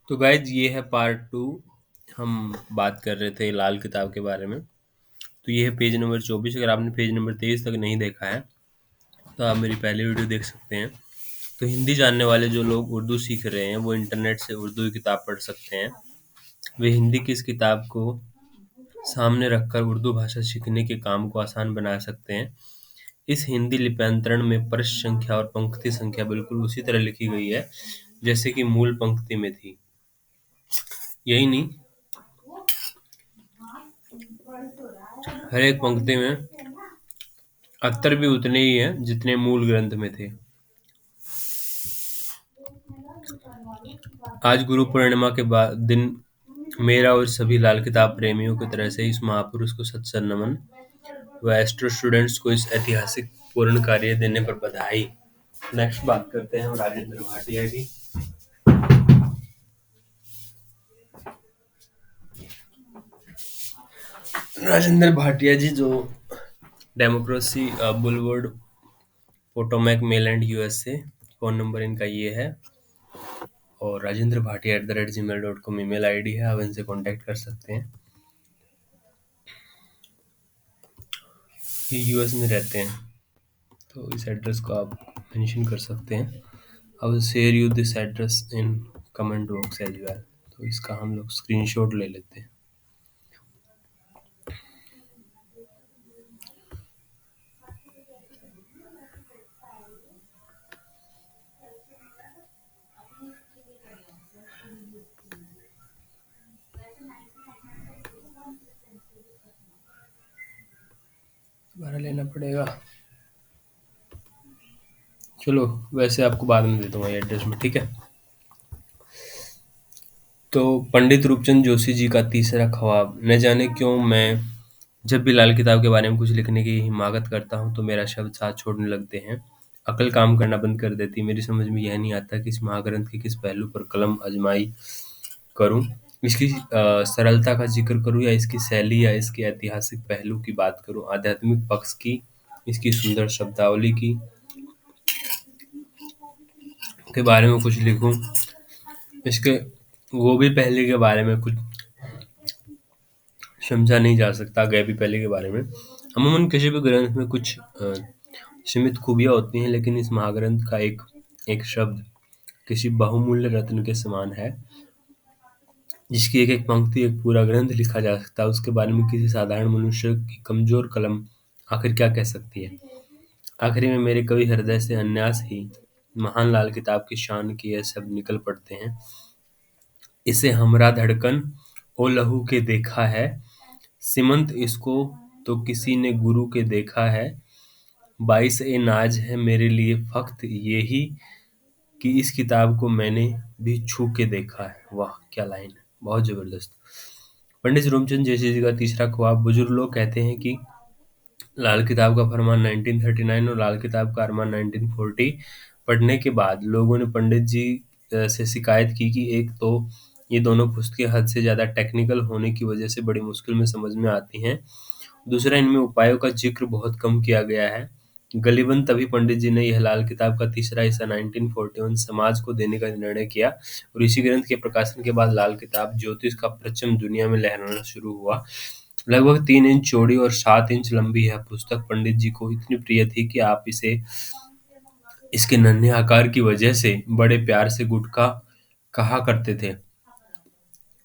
तो गाइज ये है पार्ट टू। हम बात कर रहे थे लाल किताब के बारे में। तो ये है पेज नंबर 24। अगर आपने पेज नंबर 23 तक नहीं देखा है तो आप मेरी पहली वीडियो देख सकते हैं। तो हिंदी जानने वाले जो लोग उर्दू सीख रहे हैं वो इंटरनेट से उर्दू की किताब पढ़ सकते हैं। वे हिंदी की इस किताब को सामने रखकर उर्दू भाषा सीखने के काम को आसान बना सकते हैं। इस हिंदी लिप्यंतरण में पृष्ठ संख्या और पंक्ति संख्या बिल्कुल उसी तरह लिखी गई है जैसे कि मूल पंक्ति में थी। यही नहीं, हर एक पंक्ति में अक्षर भी उतने ही हैं जितने मूल ग्रंथ में थे। आज गुरु पूर्णिमा के बाद दिन मेरा और सभी लाल किताब प्रेमियों की तरह से इस महापुरुष को सत सर नमन व एस्ट्रो स्टूडेंट्स को इस ऐतिहासिक पूर्ण कार्य देने पर बधाई। नेक्स्ट बात करते हैं हम राजेंद्र भाटिया की। राजेंद्र भाटिया जी जो democracy boulevard Potomac Maryland USA, phone number इनका ये है और Rajendra Bhatia @gmail.com email ID है। आप इनसे कांटेक्ट कर सकते हैं। ये यूएस में रहते हैं तो इस एड्रेस को आप मेंशन कर सकते हैं। I will share you this address in comment box as well. तो इसका हम लोग स्क्रीनशॉट ले लेते हैं। दोबारा लेना पड़ेगा। चलो वैसे आपको बाद में दे दूंगा ये एड्रेस में, ठीक है। तो पंडित रूपचंद जोशी जी का तीसरा ख्वाब। न जाने क्यों मैं जब भी लाल किताब के बारे में कुछ लिखने की हिमाकत करता हूँ तो मेरा शब्द साथ छोड़ने लगते हैं। अकल काम करना बंद कर देती। मेरी समझ में यह नहीं आता कि इस महाग्रंथ के किस पहलू पर कलम आजमाई करूं। इसकी सरलता का जिक्र करूं या इसकी शैली या इसके ऐतिहासिक पहलू की बात करूं, आध्यात्मिक पक्ष की, इसकी सुंदर शब्दावली की के बारे में कुछ लिखूं, इसके वो भी पहले के बारे में कुछ समझा नहीं जा सकता गए भी पहले के बारे में। अमूमन किसी भी ग्रंथ में कुछ सीमित खूबियाँ होती हैं, लेकिन इस महाग्रंथ का एक एक शब्द किसी बहुमूल्य रत्न के समान है, जिसकी एक एक पंक्ति एक पूरा ग्रंथ लिखा जा सकता है। उसके बारे में किसी साधारण मनुष्य की कमजोर कलम आखिर क्या कह सकती है। आखिरी में मेरे कवि हृदय से अन्यास ही महान लाल किताब की शान के यह शब्द निकल पड़ते हैं। इसे हमरा धड़कन ओ लहू के देखा है, सिमंत इसको तो किसी ने गुरु के देखा है। बाइस ए नाज है मेरे लिए फख्त ये ही कि इस किताब को मैंने भी छू के देखा है। वाह क्या लाइन है, बहुत जबरदस्त। पंडित रूपचंद जयसी जी का तीसरा ख्वाब। बुजुर्ग लोग कहते हैं कि लाल किताब का फरमान 1939 और लाल किताब का अरमान 1940 पढ़ने के बाद लोगों ने पंडित जी से शिकायत की कि एक तो ये दोनों पुस्तकें हद से ज़्यादा टेक्निकल होने की वजह से बड़ी मुश्किल में समझ में आती हैं। दूसरा, इनमें उपायों का जिक्र बहुत कम किया गया है। गलीबन तभी पंडित जी ने यह लाल किताब का तीसरा हिस्सा 1941 समाज को देने का निर्णय किया और इसी ग्रंथ के प्रकाशन के बाद लाल किताब ज्योतिष का परचम दुनिया में लहराना शुरू हुआ। लगभग 3 इंच चौड़ी और 7 इंच लंबी यह पुस्तक पंडित जी को इतनी प्रिय थी कि आप इसे इसके नन्हे आकार की वजह से बड़े प्यार से गुटखा कहा करते थे।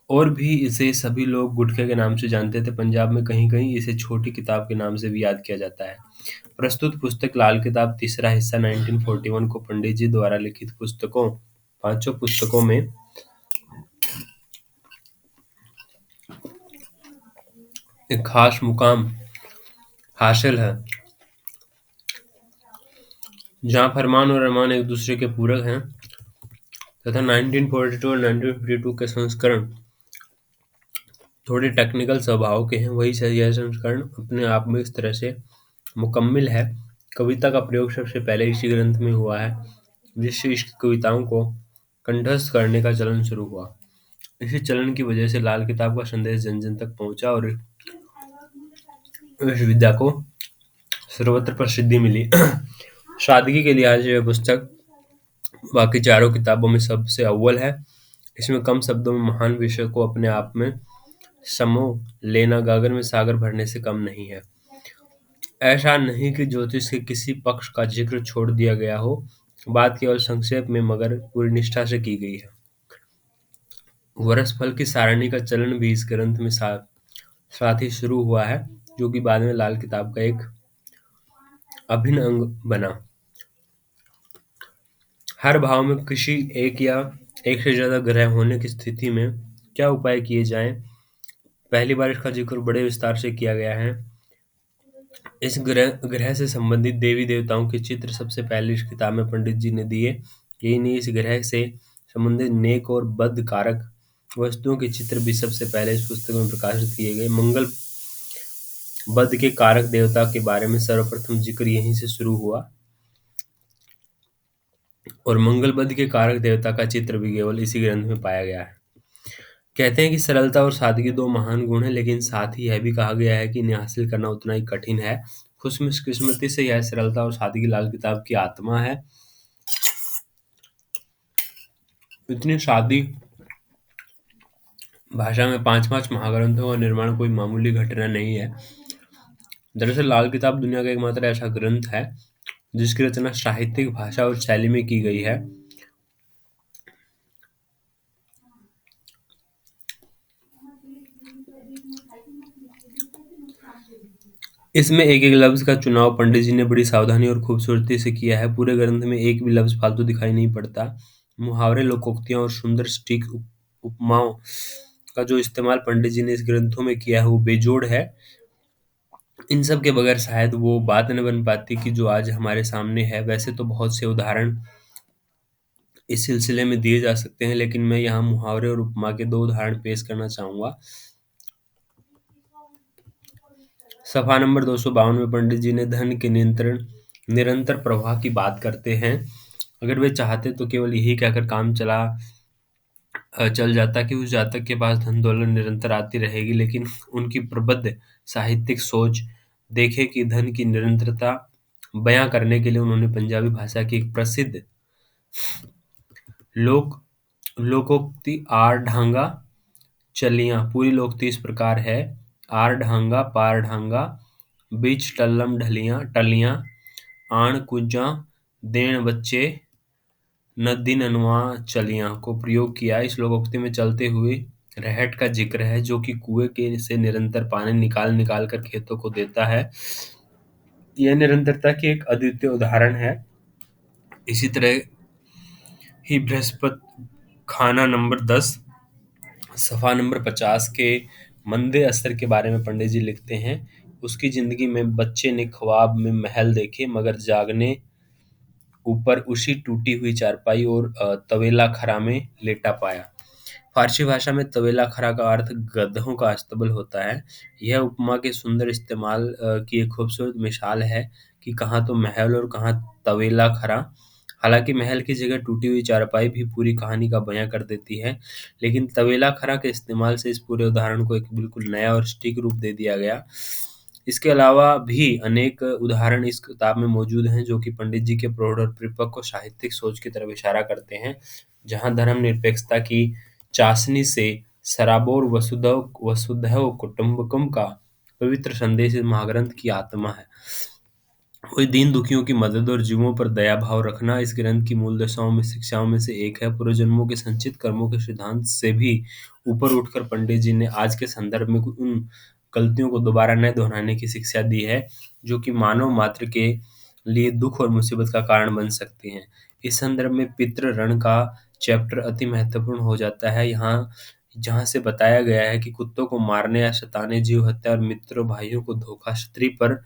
और भी इसे सभी लोग गुटखे के नाम से जानते थे। पंजाब में कहीं-कहीं इसे छोटी किताब के नाम से भी याद किया जाता है। प्रस्तुत पुस्तक लाल किताब तीसरा हिस्सा 1941 को पंडित जी द्वारा लिखित पुस्तकों पांचों पुस्तकों में एक खास मुकाम हासिल है, जहाँ फरमान और अरमान एक दूसरे के पूरक हैं तथा 1942 और 1952 के संस्करण थोड़े टेक्निकल स्वभाव के हैं। वही यह संस्करण अपने आप में इस तरह से मुकम्मिल है। कविता का प्रयोग सबसे पहले इसी ग्रंथ में हुआ है, जिससे इसकी कविताओं को कंठस्थ करने का चलन शुरू हुआ। इसी चलन की वजह से लाल किताब का संदेश जन जन तक पहुंचा और इस विद्या को सर्वत्र प्रसिद्धि मिली। सादगी के लिहाज से यह पुस्तक बाकी चारों किताबों में सबसे अव्वल है। इसमें कम शब्दों में महान विषय को अपने आप में समो लेना गागर में सागर भरने से कम नहीं है। ऐसा नहीं कि ज्योतिष के किसी पक्ष का जिक्र छोड़ दिया गया हो, बात केवल संक्षेप में मगर पूरी निष्ठा से की गई है। वर्षफल की सारणी का चलन भी इस ग्रंथ में साथ ही शुरू हुआ है, जो कि बाद में लाल किताब का एक अभिन्न अंग बना। हर भाव में किसी एक या एक से ज्यादा ग्रह होने की स्थिति में क्या उपाय किए जाएं, पहली बार इसका जिक्र बड़े विस्तार से किया गया है। इस ग्रह ग्रह से संबंधित देवी देवताओं के चित्र सबसे पहले इस किताब में पंडित जी ने दिए। यही नहीं, इस ग्रह से संबंधित नेक और बद कारक वस्तुओं के चित्र भी सबसे पहले इस पुस्तक में प्रकाशित किए गए। मंगल बद के कारक देवता के बारे में सर्वप्रथम जिक्र यहीं से शुरू हुआ और मंगल बद के कारक देवता का चित्र भी केवल इसी ग्रंथ में पाया गया है। कहते हैं कि सरलता और सादगी दो महान गुण हैं, लेकिन साथ ही यह भी कहा गया है कि इन्हें हासिल करना उतना ही कठिन है। खुशकिस्मती से यह सरलता और सादगी लाल किताब की आत्मा है। इतनी सादी भाषा में पांच पांच महाग्रंथों का निर्माण कोई मामूली घटना नहीं है। दरअसल लाल किताब दुनिया का एकमात्र ऐसा ग्रंथ है जिसकी रचना साहित्यिक भाषा और शैली में की गई है। इसमें एक एक लफ्ज का चुनाव पंडित जी ने बड़ी सावधानी और खूबसूरती से किया है। पूरे ग्रंथ में एक भी लफ्ज फालतू दिखाई नहीं पड़ता। मुहावरे, लोकोक्तियां और सुंदर सटीक उपमाओं का जो इस्तेमाल पंडित जी ने इस ग्रंथों में किया है वो बेजोड़ है। इन सब के बगैर शायद वो बात न बन पाती कि जो आज हमारे सामने है। वैसे तो बहुत से उदाहरण इस सिलसिले में दिए जा सकते हैं, लेकिन मैं यहाँ मुहावरे और उपमा के दो उदाहरण पेश करना चाहूंगा। सफा नंबर 252 में पंडित जी ने धन के निरंतर प्रवाह की बात करते हैं। अगर वे चाहते तो केवल यही कहकर काम चल जाता कि उस जातक के पास धन दौलत निरंतर आती रहेगी, लेकिन उनकी प्रबुद्ध साहित्यिक सोच देखे कि धन की निरंतरता बयां करने के लिए उन्होंने पंजाबी भाषा की एक प्रसिद्ध लोक लोकोक्ति आर ढांगा चलियां। पूरी लोकोक्ति इस प्रकार है: आर ढांगा पार ढांगा बीच टल्लम टलियां आण कुंजा देन बच्चे नदी ननवा चलियां को प्रयोग किया। इस लोकोक्ति में चलते हुए रहट का जिक्र है, जो कि कुएं के से निरंतर पानी निकाल निकाल कर खेतों को देता है। यह निरंतरता की एक अद्वितीय उदाहरण है। इसी तरह ही बृहस्पति खाना नंबर 10 सफा नंबर 50 के मंदे असर के बारे में पंडित जी लिखते हैं। उसकी जिंदगी में बच्चे ने ख्वाब में महल देखे, मगर जागने ऊपर उसी टूटी हुई चारपाई और तवेला खरा में लेटा पाया। फारसी भाषा में तवेला खरा का अर्थ गधों का अस्तबल होता है। यह उपमा के सुंदर इस्तेमाल की एक खूबसूरत मिसाल है कि कहाँ तो महल और कहाँ तवेला खरा। हालांकि महल की जगह टूटी हुई चारपाई भी पूरी कहानी का बयां कर देती है, लेकिन तवेला खरा के इस्तेमाल से इस पूरे उदाहरण को एक बिल्कुल नया और सटीक रूप दे दिया गया। इसके अलावा भी अनेक उदाहरण इस किताब में मौजूद हैं, जो कि पंडित जी के प्रौढ़ और परिपक्व साहित्यिक सोच की तरफ इशारा करते हैं, जहां धर्मनिरपेक्षता की चाशनी से सराबोर वसुधैव वसुधैव कुटुम्बकम का पवित्र संदेश इस महाग्रंथ की आत्मा है। वही दीन दुखियों की मदद और जीवों पर दया भाव रखना इस ग्रंथ की मूल दशाओं में शिक्षाओं में से एक है। पूर्वजन्मों के संचित कर्मों के सिद्धांत से भी ऊपर उठकर पंडित जी ने आज के संदर्भ में उन गलतियों को दोबारा न दोहराने की शिक्षा दी है, जो कि मानव मात्र के लिए दुख और मुसीबत का कारण बन सकती हैं। इस संदर्भ में पितृ ऋण का चैप्टर अति महत्वपूर्ण हो जाता है। यहाँ जहाँ से बताया गया है कि कुत्तों को मारने या शैतानी जीव हत्या और मित्रों भाइयों को धोखा, स्त्री पर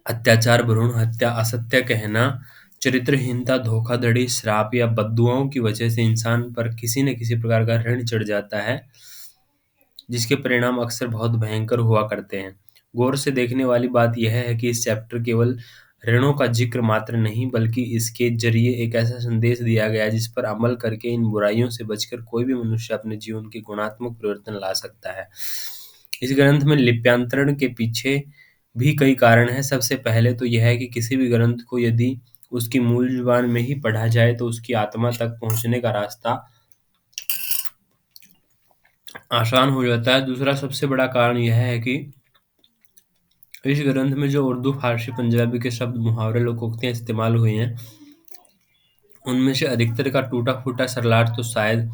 अत्याचार, भ्रूण हत्या, असत्य कहना, चरित्रहीनता, धोखाधड़ी, श्राप या बद्दुआओं की वजह से इंसान पर किसी न किसी प्रकार का ऋण चढ़ जाता है, जिसके परिणाम अक्सर बहुत भयंकर हुआ करते हैं। गौर से देखने वाली बात यह है कि इस चैप्टर केवल ऋणों का जिक्र मात्र नहीं, बल्कि इसके जरिए एक ऐसा संदेश दिया गया है जिस पर अमल करके इन बुराइयों से बचकर कोई भी मनुष्य अपने जीवन के गुणात्मक परिवर्तन ला सकता है। इस ग्रंथ में लिप्यांतरण के पीछे भी कई कारण हैं। सबसे पहले तो यह है कि किसी भी ग्रंथ को यदि उसकी मूल जुबान में ही पढ़ा जाए तो उसकी आत्मा तक पहुंचने का रास्ता आसान हो जाता है। दूसरा सबसे बड़ा कारण यह है कि इस ग्रंथ में जो उर्दू, फारसी, पंजाबी के शब्द, मुहावरे, लोकोक्तियाँ इस्तेमाल हुई हैं, उनमें से अधिकतर का टूटा-फूटा सरलार्थ तो शायद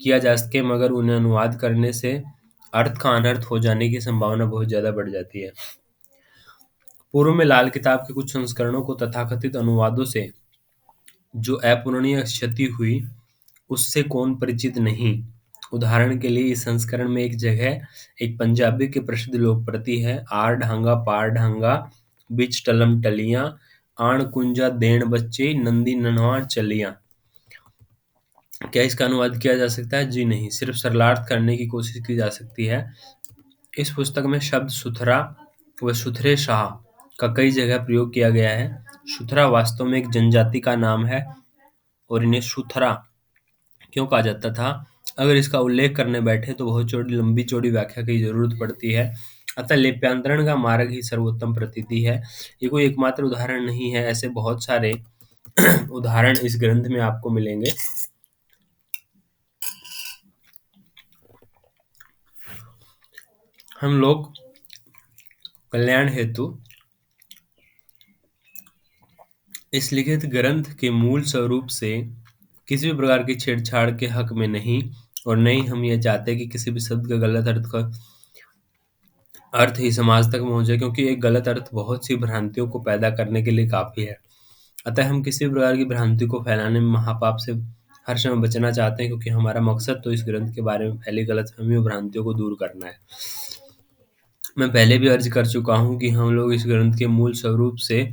किया जा सके, मगर उन्हें अनुवाद करने से अर्थ का अनर्थ हो जाने की संभावना बहुत ज़्यादा बढ़ जाती है। पूर्व में लाल किताब के कुछ संस्करणों को तथाकथित अनुवादों से जो अपूरणीय क्षति हुई, उससे कौन परिचित नहीं। उदाहरण के लिए इस संस्करण में एक जगह एक पंजाबी के प्रसिद्ध लोकप्रति है, आर ढांगा पार ढांगा बिच टलम टलियां, आण कुंजा देण बच्चे नंदी ननवा चलियां। क्या इसका अनुवाद किया जा सकता है? जी नहीं, सिर्फ सरलार्थ करने की कोशिश की जा सकती है। इस पुस्तक में शब्द सुथरा व सुथरे शाह का कई जगह प्रयोग किया गया है। सुथरा वास्तव में एक जनजाति का नाम है और इन्हें सुथरा क्यों कहा जाता था, अगर इसका उल्लेख करने बैठे तो बहुत लंबी चौड़ी व्याख्या की जरूरत पड़ती है। अतः लिप्यांतरण का मार्ग ही सर्वोत्तम प्रतीति है। ये कोई एकमात्र उदाहरण नहीं है, ऐसे बहुत सारे उदाहरण इस ग्रंथ में आपको मिलेंगे। हम लोग कल्याण हेतु इस लिखित ग्रंथ के मूल स्वरूप से किसी भी प्रकार की छेड़छाड़ के हक में नहीं, और न ही हम ये चाहते कि किसी भी शब्द का गलत अर्थ ही समाज तक पहुंचे, क्योंकि एक गलत अर्थ बहुत सी भ्रांतियों को पैदा करने के लिए काफी है। अतः हम किसी भी प्रकार की भ्रांति को फैलाने में महापाप से हर समय बचना चाहते हैं, क्योंकि हमारा मकसद तो इस ग्रंथ के बारे में फैली गलतफहमी और भ्रांतियों को दूर करना है। मैं पहले भी अर्ज कर चुका हूँ कि हम लोग इस ग्रंथ के मूल स्वरूप से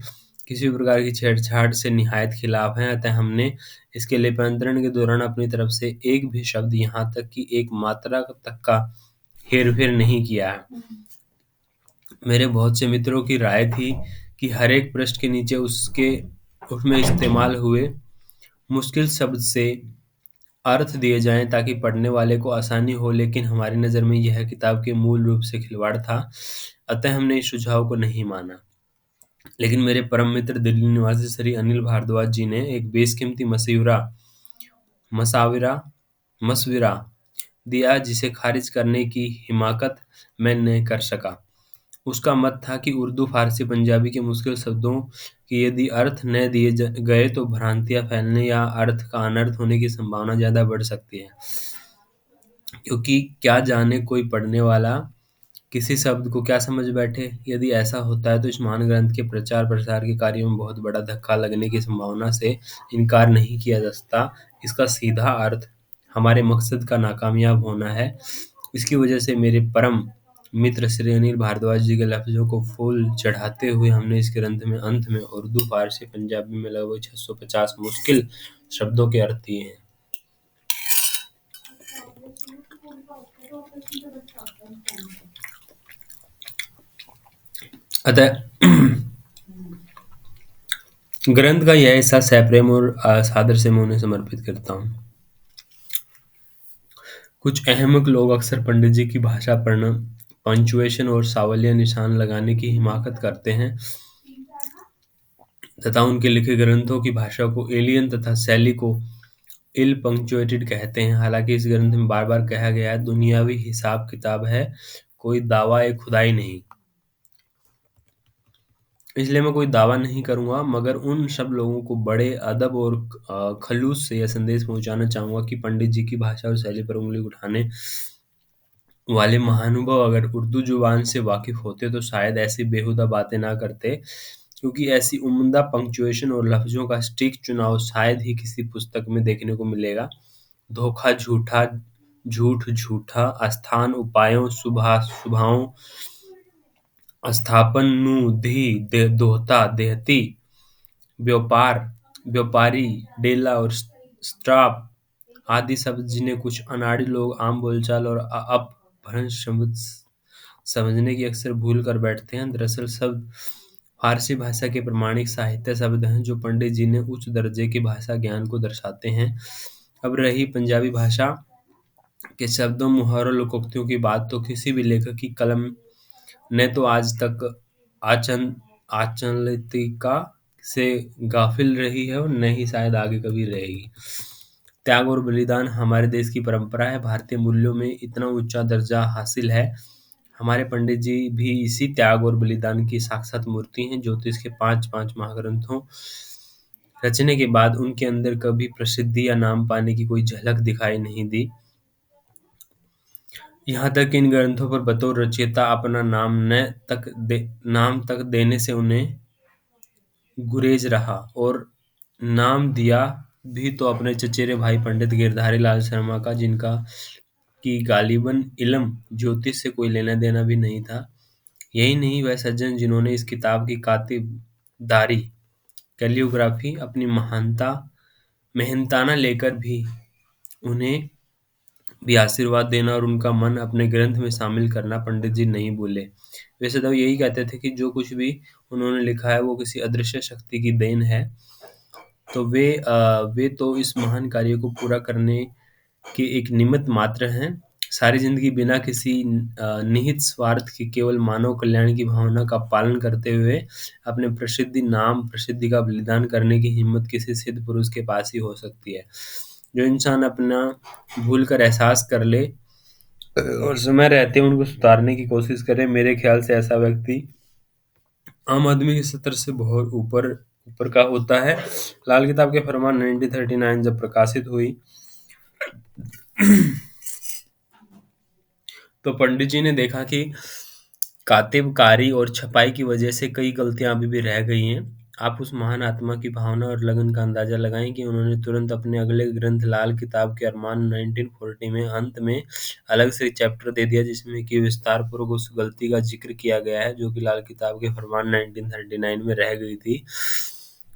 किसी भी प्रकार की छेड़छाड़ से निहायत खिलाफ हैं। अतः हमने इसके लिप्यांतरण के दौरान अपनी तरफ से एक भी शब्द, यहाँ तक कि एक मात्रा तक का हेरफेर नहीं किया है। मेरे बहुत से मित्रों की राय थी कि हर एक पृष्ठ के नीचे उसमें इस्तेमाल हुए मुश्किल शब्द से अर्थ दिए जाएं ताकि पढ़ने वाले को आसानी हो, लेकिन हमारी नज़र में यह किताब के मूल रूप से खिलवाड़ था। अतः हमने इस सुझाव को नहीं माना। लेकिन मेरे परम मित्र दिल्ली निवासी श्री अनिल भारद्वाज जी ने एक बेशकीमती मसाविरा मशविरा दिया, जिसे खारिज करने की हिमाकत मैं नहीं कर सका। उसका मत था कि उर्दू, फारसी, पंजाबी के मुश्किल शब्दों के यदि अर्थ न दिए गए तो भ्रांतियां फैलने या अर्थ का अनर्थ होने की संभावना ज्यादा बढ़ सकती है, क्योंकि क्या जाने कोई पढ़ने वाला किसी शब्द को क्या समझ बैठे। यदि ऐसा होता है तो इस महान ग्रंथ के प्रचार प्रसार के कार्यों में बहुत बड़ा धक्का लगने की संभावना से इनकार नहीं किया जा सकता। इसका सीधा अर्थ हमारे मकसद का नाकामयाब होना है। इसकी वजह से मेरे परम मित्र श्री अनिल भारद्वाज जी के लफ्जों को फूल चढ़ाते हुए हमने इस ग्रंथ में अंत में उर्दू, फारसी, पंजाबी में लगभग 650 मुश्किल शब्दों के अर्थ दिए हैं। अतः ग्रंथ का यह हिस्सा सप्रेम और सादर से मैं उन्हें समर्पित करता हूँ। कुछ अहमक लोग अक्सर पंडित जी की भाषा पढ़ना, पंचुएशन और सावलिया निशान लगाने की हिमाकत करते हैं तथा उनके लिखे ग्रंथों की भाषा को एलियन तथा शैली को इल पंक्चुएटेड कहते हैं। हालांकि इस ग्रंथ में बार बार कहा गया है दुनियावी हिसाब किताब है, कोई दावा ए खुदाई नहीं। इसलिए मैं कोई दावा नहीं करूंगा, मगर उन सब लोगों को बड़े अदब और खलूस से यह संदेश पहुंचाना चाहूंगा कि पंडित जी की भाषा और शैली पर उंगली उठाने वाले महानुभाव अगर उर्दू जुबान से वाकिफ होते तो शायद ऐसी बेहुदा बातें ना करते, क्योंकि ऐसी उम्दा पंक्चुएशन और लफ्जों का सटीक चुनाव शायद ही किसी पुस्तक में देखने को मिलेगा। धोखा झूठा, झूठ झूठा, आस्थान उपायों, शुभाओं, स्थापन नु धी दोहता देहती, व्यापार व्यापारी, डेला और स्ट्राप आदि शब्द जिन्हें कुछ अनाड़ी लोग आम बोलचाल और अपभ्रंश शब्द समझने की अक्सर भूल कर बैठते हैं, दरअसल शब्द फारसी भाषा के प्रमाणिक साहित्य शब्द हैं जो पंडित जी ने उच्च दर्जे के भाषा ज्ञान को दर्शाते हैं। अब रही पंजाबी भाषा के शब्दों, मुहावरों, लोकोक्तियों की बात, तो किसी भी लेखक की कलम ने तो आज तक आचलिका से गाफिल रही है और न ही शायद आगे कभी रहेगी। त्याग और बलिदान हमारे देश की परंपरा है। भारतीय मूल्यों में इतना ऊंचा दर्जा हासिल है। हमारे पंडित जी भी इसी त्याग और बलिदान की साक्षात मूर्ति हैं। ज्योतिष के पांच पांच महाग्रंथों रचने के बाद उनके अंदर कभी प्रसिद्धि या नाम पाने की कोई झलक दिखाई नहीं दी। यहाँ तक कि इन ग्रंथों पर बतौर रचयिता अपना नाम तक देने से उन्हें गुरेज रहा, और नाम दिया भी तो अपने चचेरे भाई पंडित गिरधारी लाल शर्मा का, जिनका कि गालिबन इल्म ज्योतिष से कोई लेना देना भी नहीं था। यही नहीं, वह सज्जन जिन्होंने इस किताब की कातिबदारी कैलियोग्राफी अपनी मेहनताना लेकर भी उन्हें भी आशीर्वाद देना और उनका मन अपने ग्रंथ में शामिल करना पंडित जी नहीं भूले। वैसे तो यही कहते थे कि जो कुछ भी उन्होंने लिखा है वो किसी अदृश्य शक्ति की देन है। तो वे तो इस महान कार्य को पूरा करने के एक निमित्त मात्र हैं। सारी जिंदगी बिना किसी निहित स्वार्थ के केवल मानव कल्याण की भावना का पालन करते हुए अपने प्रसिद्धि का बलिदान करने की हिम्मत किसी सिद्ध पुरुष के पास ही हो सकती है। जो इंसान अपना भूल कर एहसास कर ले और समय रहते उनको सुधारने की कोशिश करे, मेरे ख्याल से ऐसा व्यक्ति आम आदमी के स्तर से बहुत ऊपर ऊपर का होता है। लाल किताब के फरमान 1939 जब प्रकाशित हुई तो पंडित जी ने देखा कि कातिबकारी और छपाई की वजह से कई गलतियां अभी भी रह गई हैं। आप उस महान आत्मा की भावना और लगन का अंदाजा लगाएं कि उन्होंने तुरंत अपने अगले ग्रंथ लाल किताब के अरमान 1940 में अंत में अलग से चैप्टर दे दिया, जिसमें कि विस्तार पूर्वक उस गलती का जिक्र किया गया है जो कि लाल किताब के फरमान 1939 में रह गई थी।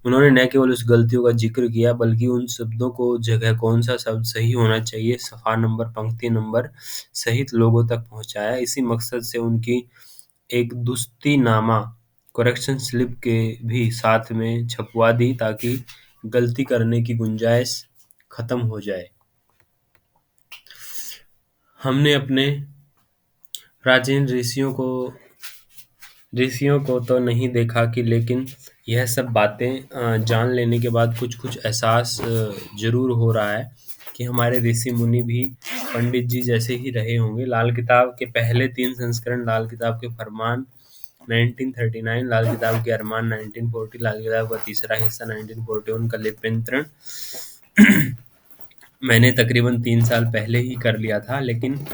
उन्होंने न केवल उस गलतियों का जिक्र किया बल्कि उन शब्दों को जगह कौन सा शब्द सही होना चाहिए, सफ़ा नंबर, पंक्ति नंबर सहित लोगों तक पहुंचाया। इसी मकसद से उनकी एक दुस्तीनामा करेक्शन स्लिप के भी साथ में छपवा दी ताकि गलती करने की गुंजाइश खत्म हो जाए। हमने अपने प्राचीन ऋषियों को तो नहीं देखा कि, लेकिन यह सब बातें जान लेने के बाद कुछ कुछ एहसास जरूर हो रहा है कि हमारे ऋषि मुनि भी पंडित जी जैसे ही रहे होंगे। लाल किताब के पहले 3 संस्करण, लाल किताब के फरमान 1939, लाल किताब के अरमान 1940, लाल किताब का तीसरा हिस्सा 1941 का लिप्यंतरण मैंने तकरीबन 3 साल पहले ही कर लिया था, लेकिन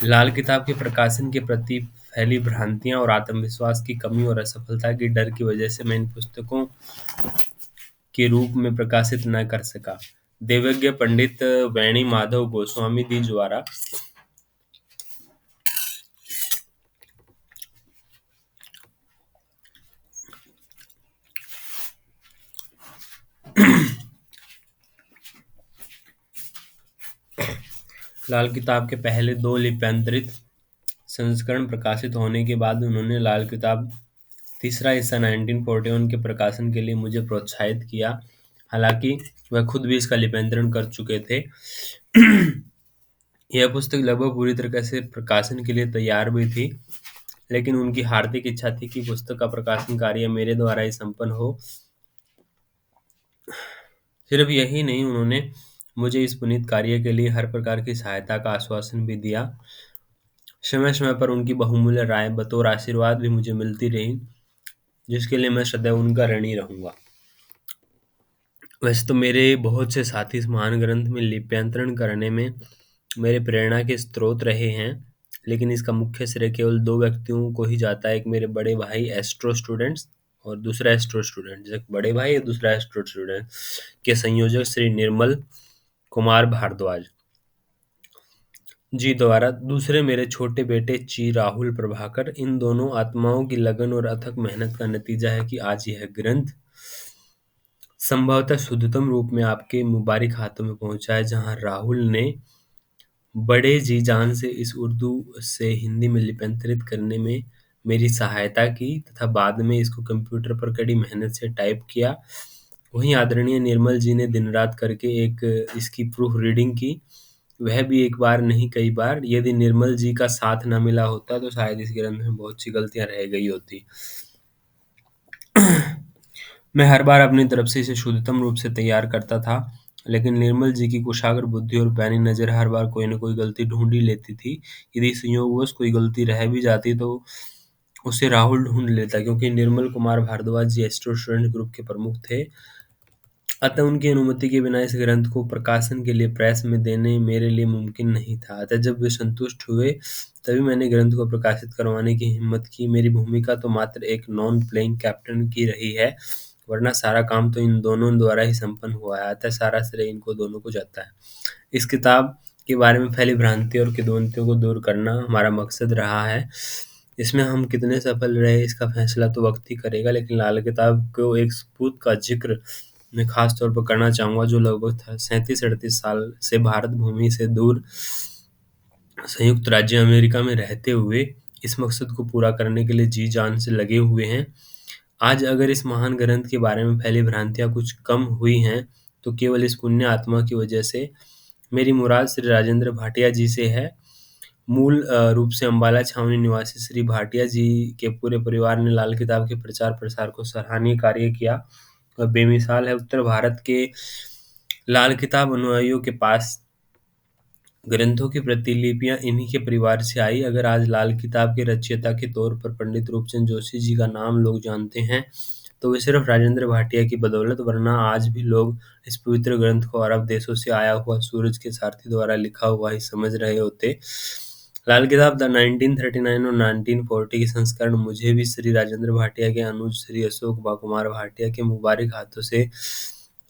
लाल किताब के प्रकाशन के प्रति फैली भ्रांतियां और आत्मविश्वास की कमी और असफलता की डर की वजह से मैं इन पुस्तकों के रूप में प्रकाशित न कर सका। देवज्ञ पंडित वेणी माधव गोस्वामी जी द्वारा लाल किताब के पहले 2 लिप्यंतरित संस्करण प्रकाशित होने के बाद उन्होंने लाल किताब तीसरा हिस्सा 1941 के प्रकाशन के लिए मुझे प्रोत्साहित किया। हालांकि वह खुद भी इसका लिप्यंतरण कर चुके थे। यह पुस्तक लगभग पूरी तरह से प्रकाशन के लिए तैयार भी थी, लेकिन उनकी हार्दिक इच्छा थी कि पुस्तक का प्रकाशन कार्य मेरे द्वारा ही संपन्न हो। सिर्फ यही नहीं, उन्होंने मुझे इस पुनीत कार्य के लिए हर प्रकार की सहायता का आश्वासन भी दिया। समय समय पर उनकी बहुमूल्य राय बतौर आशीर्वाद भी मुझे मिलती रही, जिसके लिए मैं सदैव उनका ऋणी रहूंगा। वैसे तो मेरे बहुत से साथी इस महान ग्रंथ में लिप्यंतरण करने में मेरे प्रेरणा के स्रोत रहे हैं, लेकिन इसका मुख्य श्रेय केवल 2 व्यक्तियों को ही जाता है। एक मेरे बड़े भाई एस्ट्रो स्टूडेंट्स और दूसरा एस्ट्रो स्टूडेंट, जैसे बड़े भाई और दूसरा एस्ट्रो स्टूडेंट के संयोजक श्री निर्मल कुमार भारद्वाज जी द्वारा, दूसरे मेरे छोटे बेटे ची राहुल प्रभाकर। इन दोनों आत्माओं की लगन और अथक मेहनत का नतीजा है कि आज यह ग्रंथ संभवतः शुद्धतम रूप में आपके मुबारिक हाथों में पहुंचा है, जहां राहुल ने बड़े जी जान से इस उर्दू से हिंदी में लिप्यंतरित करने में मेरी सहायता की तथा बाद में इसको कंप्यूटर पर कड़ी मेहनत से टाइप किया। वहीं आदरणीय निर्मल जी ने दिन रात करके इसकी प्रूफ रीडिंग की, वह भी एक बार नहीं कई बार। यदि निर्मल जी का साथ न मिला होता तो शायद इस ग्रंथ में बहुत सी गलतियां रह गई होती। मैं हर बार अपनी तरफ से इसे शुद्धतम रूप से तैयार करता था लेकिन निर्मल जी की कुशाग्र बुद्धि और पैनी नज़र हर बार कोई न कोई गलती ढूँढ ही लेती थी। यदि संयोगवश कोई गलती रह भी जाती तो उसे राहुल ढूँढ लेता, क्योंकि निर्मल कुमार भारद्वाज जी एस्ट्रो स्टूडेंट ग्रुप के प्रमुख थे। अतः उनकी अनुमति के बिना इस ग्रंथ को प्रकाशन के लिए प्रेस में देने मेरे लिए मुमकिन नहीं था। अतः जब वे संतुष्ट हुए, तभी मैंने ग्रंथ को प्रकाशित करवाने की हिम्मत की। मेरी भूमिका तो मात्र एक नॉन प्लेइंग कैप्टन की रही है, वरना सारा काम तो इन दोनों द्वारा ही संपन्न हुआ है। अतः सारा श्रेय इनको दोनों को जाता है। इस किताब के बारे में फैली भ्रांति और किंवदंतियों को दूर करना हमारा मकसद रहा है। इसमें हम कितने सफल रहे, इसका फैसला तो वक्त ही करेगा, लेकिन लाल किताब को एक सपूत का जिक्र मैं खास तौर पर करना चाहूँगा, जो लगभग 37-38 साल से भारत भूमि से दूर संयुक्त राज्य अमेरिका में रहते हुए इस मकसद को पूरा करने के लिए जी जान से लगे हुए हैं। आज अगर इस महान ग्रंथ के बारे में फैली भ्रांतियां कुछ कम हुई हैं, तो केवल इस पुण्य आत्मा की वजह से। मेरी मुराद श्री राजेंद्र भाटिया जी से है। मूल रूप से अम्बाला छावनी निवासी श्री भाटिया जी के पूरे परिवार ने लाल किताब के प्रचार प्रसार को सराहनीय कार्य किया और बेमिसाल है। उत्तर भारत के लाल किताब अनुयायियों के पास ग्रंथों की प्रतिलिपियां इन्हीं के परिवार से आई। अगर आज लाल किताब के रचयिता के तौर पर पंडित रूपचंद जोशी जी का नाम लोग जानते हैं, तो वे सिर्फ राजेंद्र भाटिया की बदौलत, वरना आज भी लोग इस पवित्र ग्रंथ को अरब देशों से आया हुआ सूरज के सारथी द्वारा लिखा हुआ ही समझ रहे होते। लाल किताब द 1939 और 1940 के संस्करण मुझे भी श्री राजेंद्र भाटिया के अनुज श्री अशोक कुमार भाटिया के मुबारक हाथों से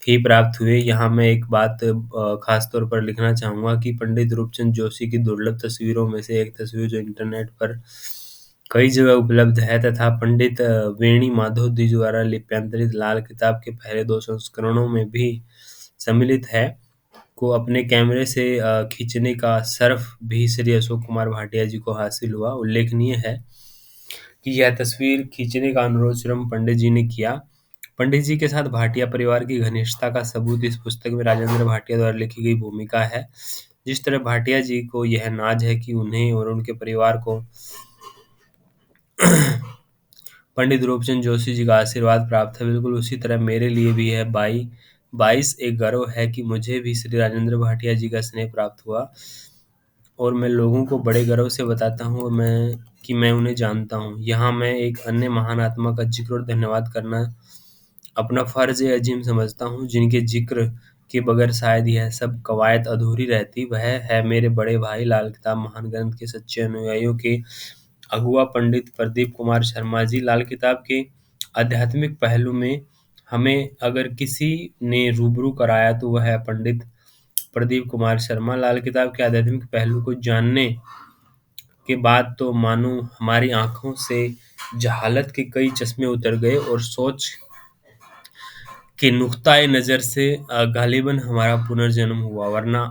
ही प्राप्त हुए। यहाँ मैं एक बात खास तौर पर लिखना चाहूँगा कि पंडित रूपचंद जोशी की दुर्लभ तस्वीरों में से एक तस्वीर जो इंटरनेट पर कई जगह उपलब्ध है तथा पंडित वेणी माधव द्विज द्वारा लिप्यंतरित लाल किताब के पहले 2 संस्करणों में भी सम्मिलित है, को अपने कैमरे से खींचने का शर्फ भी श्री अशोक कुमार भाटिया जी को हासिल हुआ। उल्लेखनीय है कि यह तस्वीर खींचने का अनुरोध स्वयं पंडित जी ने किया। पंडित जी के साथ भाटिया परिवार की घनिष्ठता का सबूत इस पुस्तक में राजेंद्र भाटिया द्वारा लिखी गई भूमिका है। जिस तरह भाटिया जी को यह नाज है कि उन्हें और उनके परिवार को पंडित रूपचंद जोशी जी का आशीर्वाद प्राप्त है, बिल्कुल उसी तरह मेरे लिए भी है बाईस एक गर्व है कि मुझे भी श्री राजेंद्र भाटिया जी का स्नेह प्राप्त हुआ और मैं लोगों को बड़े गर्व से बताता हूँ कि मैं उन्हें जानता हूँ। यहाँ मैं एक अन्य महान आत्मा का जिक्र और धन्यवाद करना अपना फर्ज अजीम समझता हूँ, जिनके जिक्र के बगैर शायद यह सब कवायद अधूरी रहती। वह है मेरे बड़े भाई लाल किताब महान ग्रंथ के सच्चे अनुयायियों के अगुआ पंडित प्रदीप कुमार शर्मा जी। लाल किताब के आध्यात्मिक पहलू में हमें अगर किसी ने रूबरू कराया तो वह है पंडित प्रदीप कुमार शर्मा। लाल किताब के आध्यात्मिक पहलू को जानने के बाद तो मानो हमारी आंखों से जहालत के कई चश्मे उतर गए और सोच के नुक्ताए नज़र से गालिबन हमारा पुनर्जन्म हुआ, वरना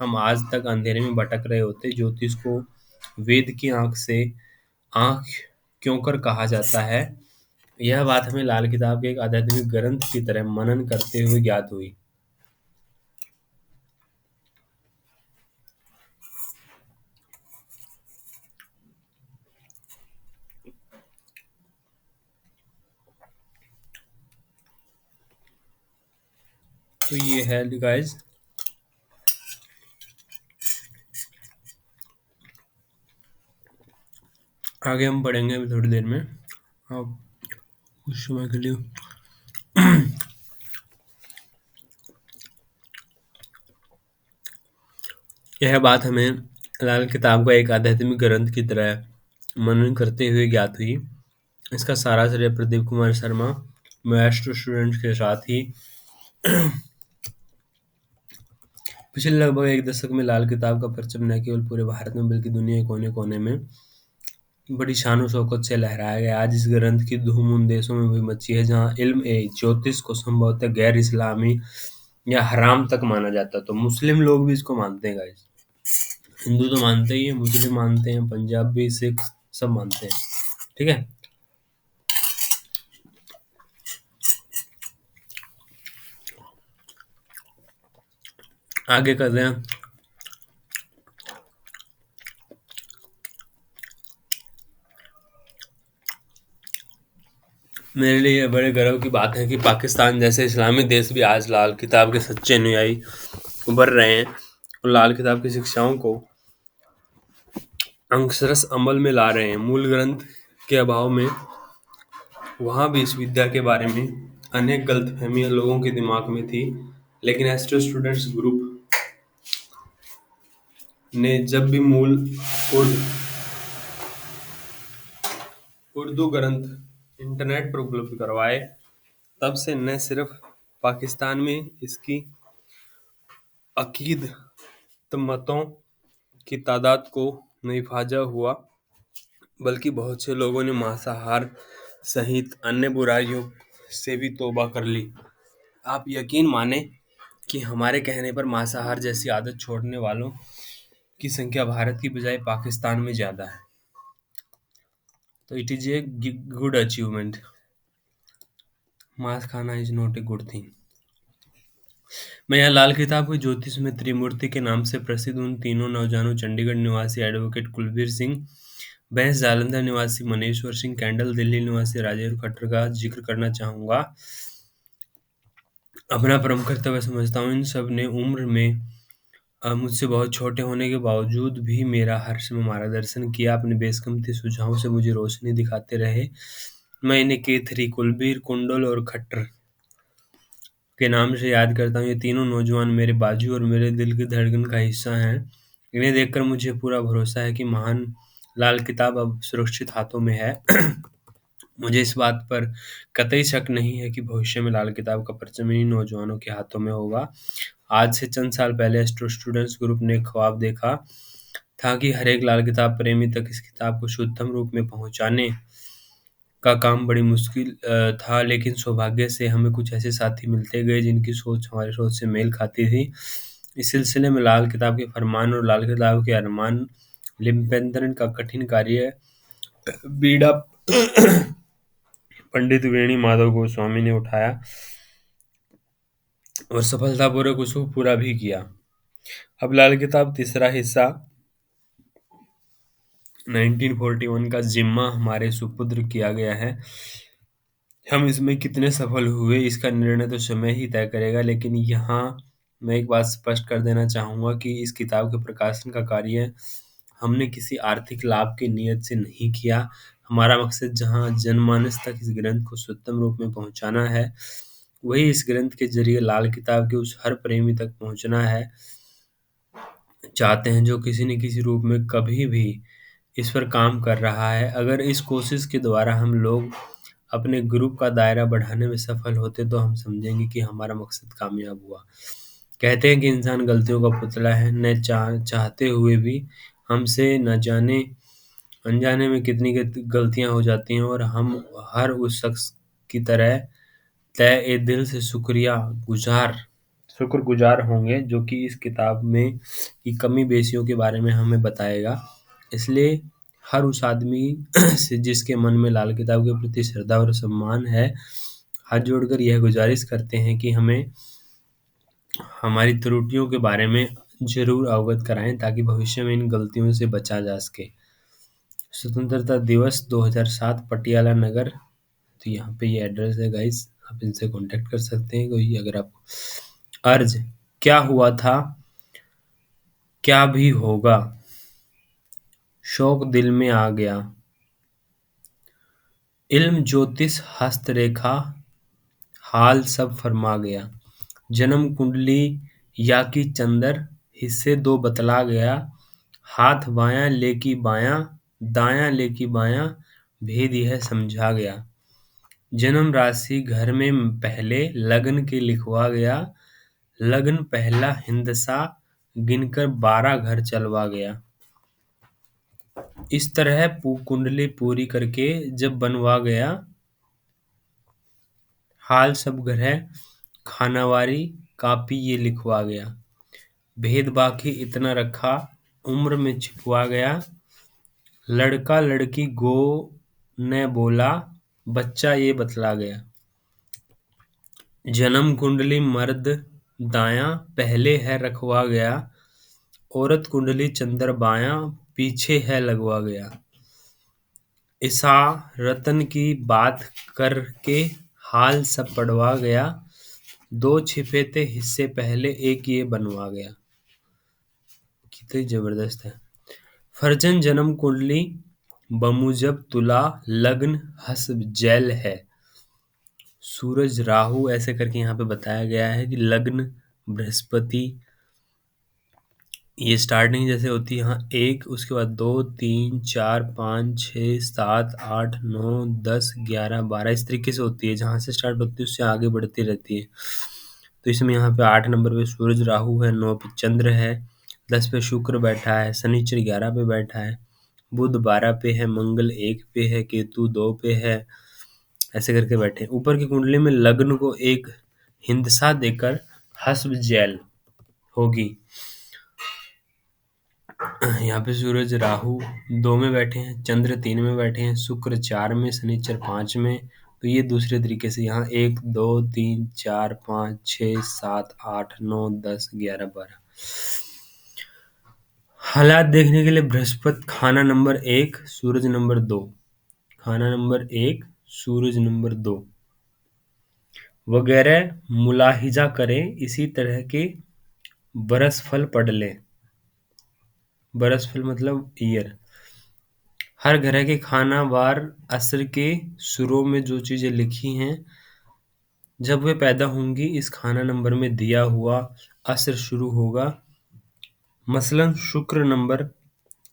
हम आज तक अंधेरे में भटक रहे होते। ज्योतिष को वेद की आंख क्यों कर कहा जाता है, यह बात हमें लाल किताब के एक आध्यात्मिक ग्रंथ की तरह मनन करते हुए ज्ञात हुई। तो ये है गाइस, आगे हम पढ़ेंगे अभी थोड़ी देर में। अब कुछ समय के लिए यह बात हमें लाल किताब का एक आध्यात्मिक ग्रंथ की तरह मनन करते हुए ज्ञात हुई। इसका सारा श्रेय प्रदीप कुमार शर्मा मैस्ट्रो स्टूडेंट के साथ ही पिछले लगभग एक दशक में लाल किताब का परचम न केवल पूरे भारत में बल्कि दुनिया के कोने कोने में बड़ी शान शौकत से लहराया गया। आज इस ग्रंथ की धूम उन देशों में भी मची है जहाँ इल्म ए ज्योतिष को संभवतः गैर इस्लामी या हराम तक माना जाता। तो मुस्लिम लोग भी इसको मानते हैं गाइस। हिंदू तो मानते ही है, मुस्लिम मानते हैं, पंजाबी सिख सब मानते हैं। ठीक है, आगे करते हैं। मेरे लिए यह बड़े गर्व की बात है कि पाकिस्तान जैसे इस्लामी देश भी आज लाल किताब के सच्चे अनुयायी उभर रहे हैं और लाल किताब की शिक्षाओं को अक्षरशः अमल में ला रहे हैं। मूल ग्रंथ के अभाव में वहाँ भी इस विद्या के बारे में अनेक गलतफहमियां लोगों के दिमाग में थी, लेकिन एस्ट्रो स्टूडेंट्स ग्रुप ने जब भी मूल उर्दू उर्दू ग्रंथ इंटरनेट पर उपलब्ध करवाए, तब से न सिर्फ पाकिस्तान में इसकी अकीदतमतों की तादाद को नफाजा हुआ, बल्कि बहुत से लोगों ने मांसाहार सहित अन्य बुराइयों से भी तौबा कर ली। आप यकीन माने कि हमारे कहने पर मांसाहार जैसी आदत छोड़ने वालों की संख्या भारत की बजाय पाकिस्तान में ज्यादा है। तो it is a good achievement. मांस खाना is not a good thing. मैं यहाँ लाल किताब की ज्योतिष में त्रिमूर्ति के नाम से प्रसिद्ध उन तीनों नौजवानों चंडीगढ़ निवासी एडवोकेट कुलबीर सिंह, भैंस जालंधर निवासी मनेश्वर सिंह, कैंडल दिल्ली निवासी राजेंद्र खट्टर का जिक्र करना चाहूंगा। अपना परम कर्तव्य समझता हूँ। इन सब ने उम्र में मुझसे बहुत छोटे होने के बावजूद भी मेरा हर समय मार्गदर्शन किया, अपने बेशकीमती सुझावों से मुझे रोशनी दिखाते रहे। मैं इन्हें के3, कुलबीर, कुंडल और खट्टर के नाम से याद करता हूँ। ये तीनों नौजवान मेरे बाजू और मेरे दिल की धड़कन का हिस्सा हैं। इन्हें देखकर मुझे पूरा भरोसा है कि महान लाल किताब अब सुरक्षित हाथों में है। मुझे इस बात पर कतई शक नहीं है कि भविष्य में लाल किताब का परचम इन्हीं नौजवानों के हाथों में होगा। आज से चंद साल पहले एस्ट्रो स्टूडेंट्स ग्रुप ने ख्वाब देखा था कि हर एक लाल किताब प्रेमी तक इस किताब को शुद्धतम रूप में पहुंचाने का काम बड़ी मुश्किल था, लेकिन सौभाग्य से हमें कुछ ऐसे साथी मिलते गए जिनकी सोच हमारी सोच से मेल खाती थी। इस सिलसिले में लाल किताब के फरमान और लाल किताब के अरमान लिप्यंतरण का कठिन कार्य बीड़ा पंडित वेणी माधव गोस्वामी ने उठाया और सफलतापूर्वक उसको पूरा भी किया। अब लाल किताब तीसरा हिस्सा 1941 का जिम्मा हमारे सुपुर्द किया गया है। हम इसमें कितने सफल हुए इसका निर्णय तो समय ही तय करेगा, लेकिन यहाँ मैं एक बात स्पष्ट कर देना चाहूँगा कि इस किताब के प्रकाशन का कार्य हमने किसी आर्थिक लाभ की नीयत से नहीं किया। हमारा मकसद जहाँ जनमानस तक इस ग्रंथ को शुद्धतम रूप में पहुँचाना है, वही इस ग्रंथ के जरिए लाल किताब के उस हर प्रेमी तक पहुँचना है चाहते हैं जो किसी न किसी रूप में कभी भी इस पर काम कर रहा है। अगर इस कोशिश के द्वारा हम लोग अपने ग्रुप का दायरा बढ़ाने में सफल होते तो हम समझेंगे कि हमारा मकसद कामयाब हुआ। कहते हैं कि इंसान गलतियों का पुतला है, न चाहते हुए भी हमसे न जाने अनजाने में कितनी गलतियां हो जाती हैं, और हम हर उस शख्स की तरह तय दिल से शुक्रगुजार होंगे जो कि इस किताब में की कमी बेसियों के बारे में हमें बताएगा। इसलिए हर उस आदमी से जिसके मन में लाल किताब के प्रति श्रद्धा और सम्मान है, हाथ जोड़कर यह गुजारिश करते हैं कि हमें हमारी त्रुटियों के बारे में जरूर अवगत कराएं ताकि भविष्य में इन गलतियों से बचा जा सके। स्वतंत्रता दिवस 2007, पटियाला नगर। तो यहाँ पे ये एड्रेस है गाइस, आप इनसे कांटेक्ट कर सकते हैं कोई अगर आपको। अर्ज, क्या हुआ था, क्या भी होगा, शौक दिल में आ गया, इल्म ज्योतिष हस्तरेखा हाल सब फरमा गया, जन्म कुंडली या की चंदर हिस्से दो बतला गया, हाथ बायां लेकी बायां, दायां लेकी बायां, भेद यह समझा गया, जन्म राशि घर में पहले लगन के लिखवा गया, लगन पहला हिंदसा गिनकर 12 घर चलवा गया। इस तरह कुंडली पूरी करके जब बनवा गया, हाल सब ग्रह खानावारी कापी ये लिखवा गया, भेद बाकी इतना रखा उम्र में छिपवा गया, लड़का लड़की गो न बोला बच्चा ये बतला गया, जन्म कुंडली मर्द दायां पहले है रखवा गया, औरत कुंडली चंद्र बायां पीछे है लगवा गया, ईसा रतन की बात करके हाल सब पढ़वा गया, दो छिपे थे हिस्से पहले एक ये बनवा गया। कितनी जबरदस्त है। फर्जन जन्म कुंडली बमुजब तुला लग्न हस्ब जैल है। सूरज राहु ऐसे करके यहाँ पे बताया गया है कि लग्न बृहस्पति, ये स्टार्टिंग जैसे होती है यहाँ एक, उसके बाद 2 3 4 5 6 7 8 9 10 11 12 इस तरीके से होती है। जहाँ से स्टार्ट होती है उससे आगे बढ़ती रहती है। तो इसमें यहाँ पे 8 नंबर पे सूरज राहु है, 9 पे चंद्र है, 10 पे शुक्र बैठा है, शनिचर 11 पे बैठा है, बुध 12 पे है, मंगल 1 पे है, केतु 2 पे है, ऐसे करके बैठे। ऊपर की कुंडली में लग्न को एक हिंदसा देकर हस्ब जैल होगी। यहाँ पे सूरज राहु 2 में बैठे हैं, चंद्र 3 में बैठे हैं, शुक्र 4 में, शनिचर 5 में। तो ये दूसरे तरीके से यहाँ 1 2 3 4 5 6 7 8 9 10 11 12 हालात देखने के लिए बृहस्पति खाना नंबर 1 सूरज नंबर 2, खाना नंबर 1 सूरज नंबर 2 वगैरह मुलाहिजा करें। इसी तरह के बरसफल पढ़ लें। बरसफल मतलब ईयर। हर ग्रह के खाना वार असर के सुरों में जो चीज़ें लिखी हैं, जब वे पैदा होंगी इस खाना नंबर में दिया हुआ असर शुरू होगा। मसलन शुक्र नंबर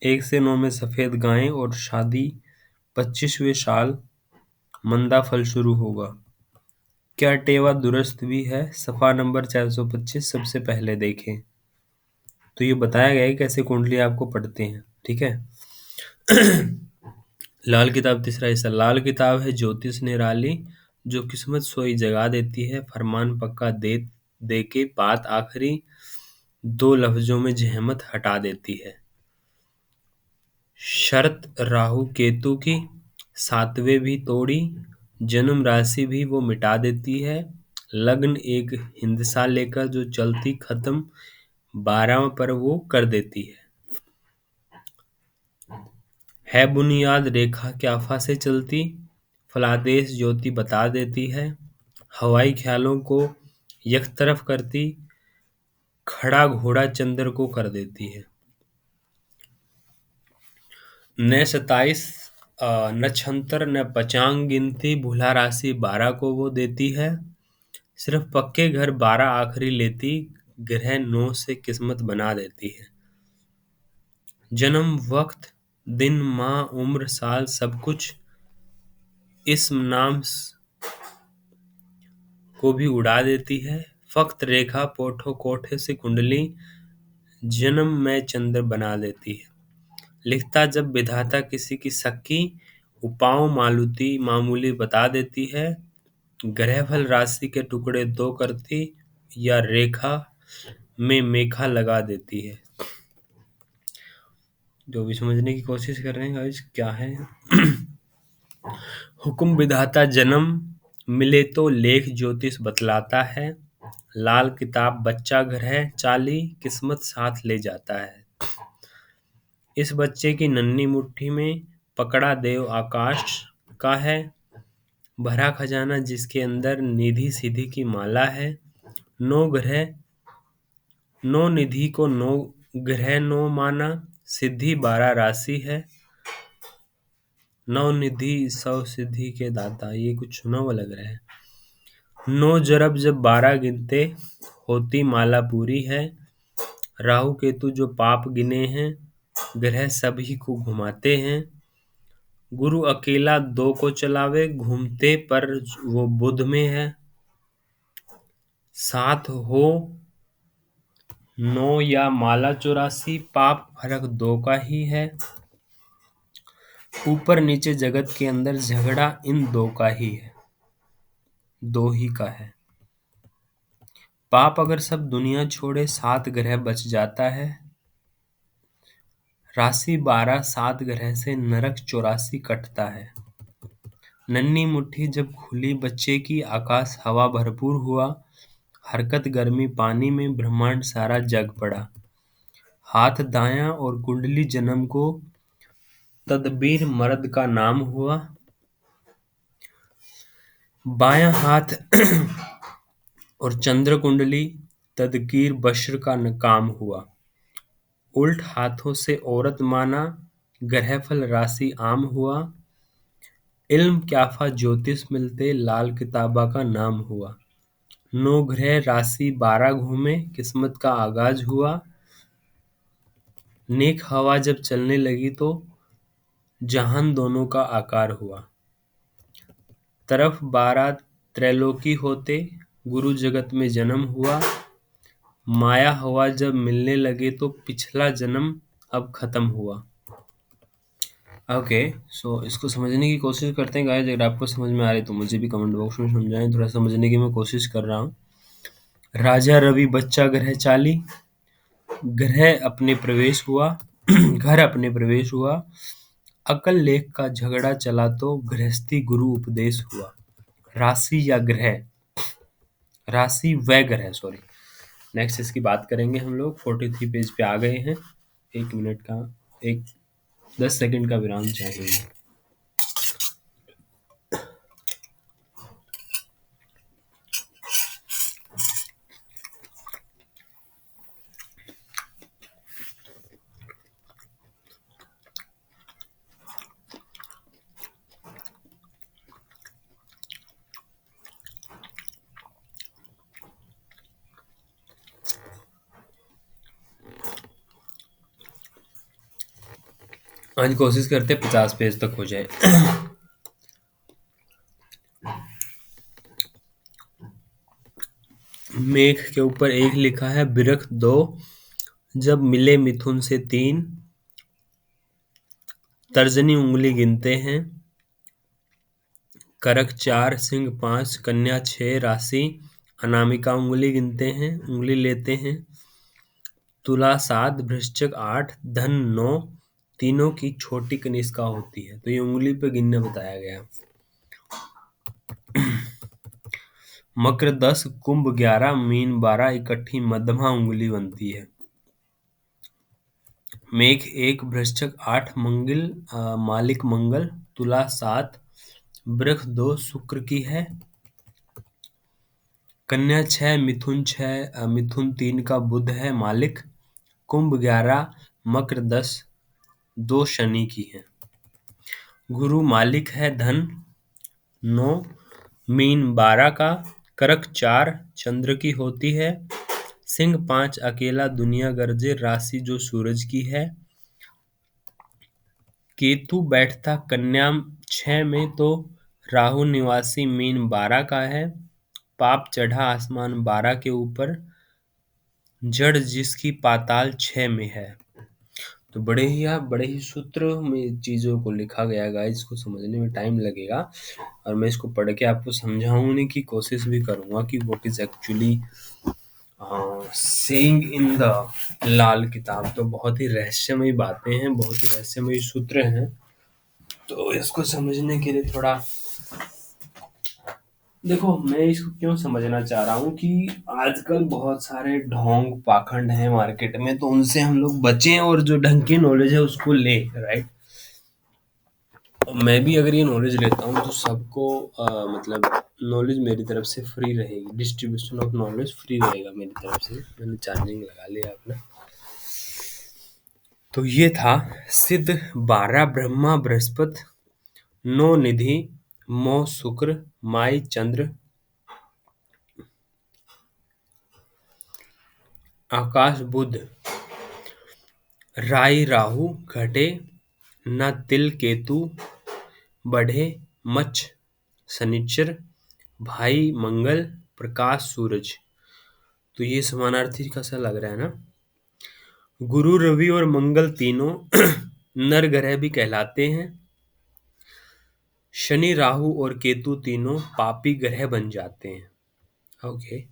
1 से 9 में सफ़ेद गायें और शादी 25वें साल मंदा फल शुरू होगा। क्या टेवा दुरुस्त भी है? सफ़ा नंबर 425 सबसे पहले देखें। तो ये बताया गया है कैसे कुंडली आपको पढ़ते हैं। ठीक है। लाल किताब तीसरा हिस्सा। लाल किताब है ज्योतिष निराली, जो किस्मत सोई जगा देती है, फरमान पक्का दे के बात आखिरी 2 लफ्जों में जहमत हटा देती है। शर्त राहु केतु की 7वें भी तोड़ी, जन्म राशि भी वो मिटा देती है। लग्न एक हिंदसा लेकर जो चलती खत्म 12 पर वो कर देती है बुनियाद रेखा क्याफा से चलती, फलादेश ज्योति बता देती है, हवाई ख्यालों को यकतरफ करती, खड़ा घोड़ा चंद्र को कर देती है। न 27 नक्षत्र न पचांग गिनती, भूला राशि 12 को वो देती है। सिर्फ पक्के घर 12 आखिरी लेती, ग्रह 9 से किस्मत बना देती है। जन्म वक्त दिन माह उम्र साल सब कुछ इस्म नाम को भी उड़ा देती है। फक्त रेखा पोठो कोठे से कुंडली जन्म में चंद्र बना देती है। लिखता जब विधाता किसी की सक्की, उपायों मालूती मामूली बता देती है। ग्रहफल राशि के टुकड़े 2 करती या रेखा में मेखा लगा देती है। जो भी समझने की कोशिश कर रहे हैं गाइस क्या है। हुक्म विधाता जन्म मिले तो लेख ज्योतिष बतलाता है। लाल किताब बच्चा ग्रह चाली किस्मत साथ ले जाता है। इस बच्चे की नन्ही मुट्ठी में पकड़ा देव आकाश का है, भरा खजाना जिसके अंदर निधि सिद्धि की माला है। 9 ग्रह 9 निधि को 9 ग्रह 9 माना, सिद्धि 12 राशि है। 9 निधि 100 सिद्धि के दाता, ये कुछ सुना हुआ लग रहा है। 9 जरब जब 12 गिनते होती माला पूरी है। राहु केतु जो पाप गिने हैं, ग्रह सभी को घुमाते हैं। गुरु अकेला 2 को चलावे, घूमते पर वो बुध में है। 7 हो 9 या माला 84, पाप फर्क 2 का ही है। ऊपर नीचे जगत के अंदर झगड़ा इन 2 का ही है, 2 ही का है। पाप अगर सब दुनिया छोड़े 7 ग्रह बच जाता है। राशि 12 7 ग्रह से नरक 84 कटता है। नन्ही मुट्ठी जब खुली बच्चे की, आकाश हवा भरपूर हुआ। हरकत गर्मी पानी में, ब्रह्मांड सारा जग पड़ा। हाथ दायां और कुंडली जन्म को तदबीर मर्द का नाम हुआ, बायां हाथ और चंद्र कुंडली तदकीर बश्र का काम हुआ, उल्ट हाथों से औरत माना ग्रहफल राशि आम हुआ, इल्म क्याफा ज्योतिष मिलते लाल किताबा का नाम हुआ, नौ ग्रह राशि 12 घूमे किस्मत का आगाज हुआ, नेक हवा जब चलने लगी तो जहान दोनों का आकार हुआ, तरफ 12 त्रैलोकी होते गुरु जगत में जन्म हुआ, माया हवा जब मिलने लगे तो पिछला जन्म अब खत्म हुआ। ओके, सो इसको समझने की कोशिश करते हैं गाइस। अगर आपको समझ में आ रही तो मुझे भी कमेंट बॉक्स में समझाएं, थोड़ा समझने की मैं कोशिश कर रहा हूँ। राजा रवि बच्चा ग्रह चाली, ग्रह अपने प्रवेश हुआ घर अपने प्रवेश हुआ, अकल लेख का झगड़ा चला तो गृहस्थी गुरु उपदेश हुआ। राशि या ग्रह, राशि व ग्रह, सॉरी। नेक्स्ट इसकी बात करेंगे हम लोग। 43 पेज पे आ गए हैं। 1 मिनट का, एक 10 सेकंड का विराम चाहिए। आज कोशिश करते 50 पेज तक हो जाए। मेघ के ऊपर एक लिखा है, बिरख 2 जब मिले मिथुन से 3, तर्जनी उंगली गिनते हैं, करक 4 सिंह 5 कन्या 6 राशि अनामिका उंगली गिनते हैं, उंगली लेते हैं, तुला 7 वृश्चिक 8 धन 9 तीनों की छोटी कनिष्का होती है। तो ये उंगली पे गिनने बताया गया। मकर 10 कुंभ 11 मीन 12 इकट्ठी मध्यमा उंगली बनती है। मेघ 1 वृश्चिक 8 मंगल मालिक मंगल, तुला 7 वृष 2 शुक्र की है, कन्या 6 मिथुन 6 मिथुन 3 का बुध है मालिक, कुंभ 11 मकर 10 2 शनि की है, गुरु मालिक है धन 9 मीन 12 का, करक 4 चंद्र की होती है, सिंह 5 अकेला दुनिया गर्जे राशि जो सूरज की है, केतु बैठता कन्या 6 में तो राहु निवासी मीन 12 का है, पाप चढ़ा आसमान 12 के ऊपर, जड़ जिसकी पाताल 6 में है। तो बड़े ही सूत्र में चीज़ों को लिखा गया है गाइस। इसको समझने में टाइम लगेगा और मैं इसको पढ़ के आपको समझाने की कोशिश भी करूँगा कि what is actually saying in the Lal Kitab. तो बहुत ही रहस्यमयी बातें हैं, बहुत ही रहस्यमयी सूत्र हैं। तो इसको समझने के लिए थोड़ा देखो, मैं इसको क्यों समझना चाह रहा हूँ कि आजकल बहुत सारे ढोंग पाखंड हैं मार्केट में, तो उनसे हम लोग बचें और जो ढंग की नॉलेज है उसको लें, राइट। मैं भी अगर ये नॉलेज लेता हूँ तो सबको मतलब नॉलेज मेरी तरफ से फ्री रहेगी, डिस्ट्रीब्यूशन ऑफ नॉलेज फ्री रहेगा मेरी तरफ से। मैंने चार्जिंग लगा लिया अपना। तो ये था सिद्ध 12 ब्रह्मा बृहस्पति 9 निधि मो शुक्र माई चंद्र आकाश बुध राई राहु घटे न तिल केतु बढ़े मच्छ शनिचर भाई मंगल प्रकाश सूरज। तो ये समानार्थी कैसा लग रहा है ना। गुरु रवि और मंगल तीनों नर ग्रह भी कहलाते हैं। शनि राहु और केतु तीनों पापी ग्रह बन जाते हैं। ओके।